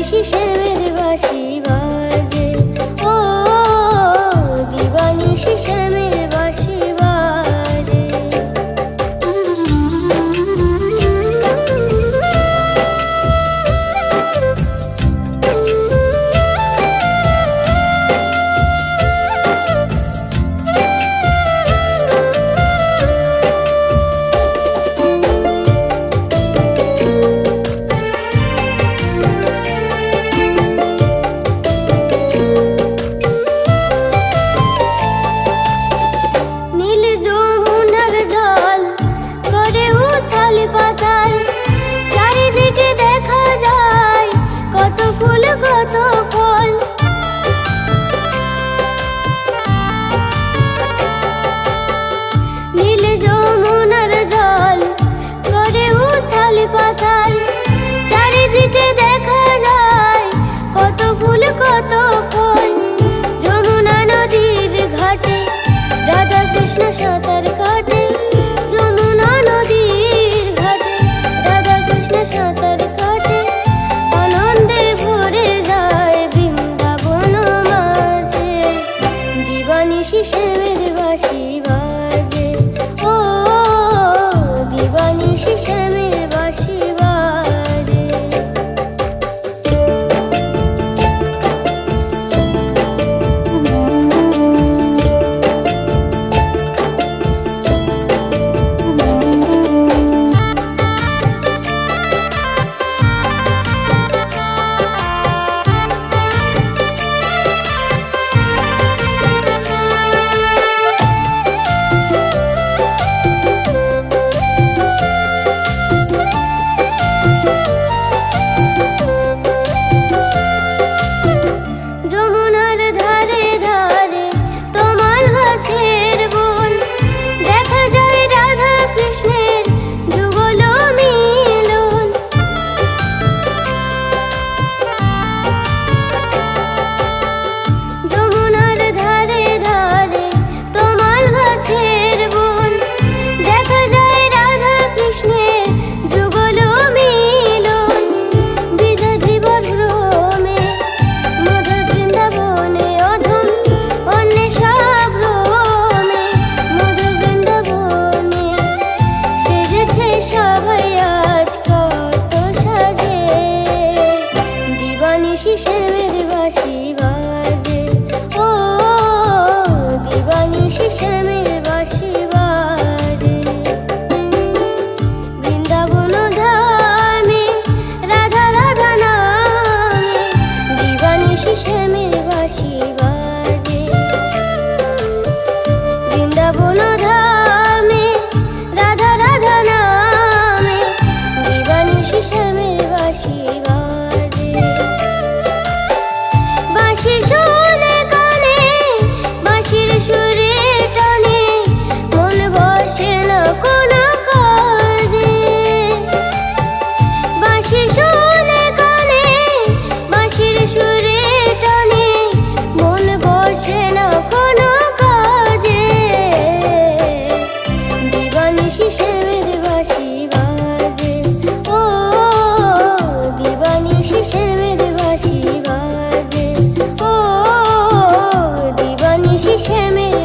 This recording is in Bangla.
দিবানিশি শ্যামের বাঁশি বাজে, ও দিবানিশি শ্যামের বাঁশি বাজে। চারিদিকে দেখা যায় কত ফুল কত ফল, নীল যমুনার জল করে উথাল পাথাল। চারিদিকে দেখা যায় কত ফুল কত ফল। যমুনা নদীর ঘাটে রাধা কৃষ্ণ সাঁতার কাটে, যমুনা নদীর ঘাটে রাধা কৃষ্ণ সাঁতার কাটে। আনন্দে ভরে যায় বৃন্দাবন মাঝে, দিবানিশি শ্যামের বাঁশি বাজে, ও দিবানিশি শ্যামের বাঁশি বাজে। যমুনার ধারে ধারে তমাল গাছের বন, দেখা যায় রাধা কৃষ্ণের যুগল মিলন। যমুনার ধারে ধারে তমাল গাছের বন, দেখা যায় রাধা কৃষ্ণের যুগল মিলন। বিদধি ভ্রমে মধুর বৃন্দাবনে অধম, অন্বেষা ভ্রমে মধুর বৃন্দাবনে। সেজেছে সবাই আজ কত সাজে, দিবানিশি শ্যামের বাঁশি বাজে, ও দিবানিশি শ্যামের বাঁশি বাজে। বৃন্দাবন ধামে রাধা রাধা নামে, দিবানিশি শ্যামের বাঁশি বাজে। বৃন্দাবন ধামে রাধা রাধা নামে, দিবানিশি শ্যামের বাঁশি বাজে। বাঁশি শুনে কানে বাঁশির সুরে টানে, মন বসে না কোনো কাজে। বাঁশি শুনে কানে বাঁশির সুরে টানে, মন বসে না কোনো কাজে। দিবানিশি শ্যামের বাঁশি বাজে, ও দিবানিশি শ্যামের বাঁশি বাজে, ও দিবানিশি শ্যামের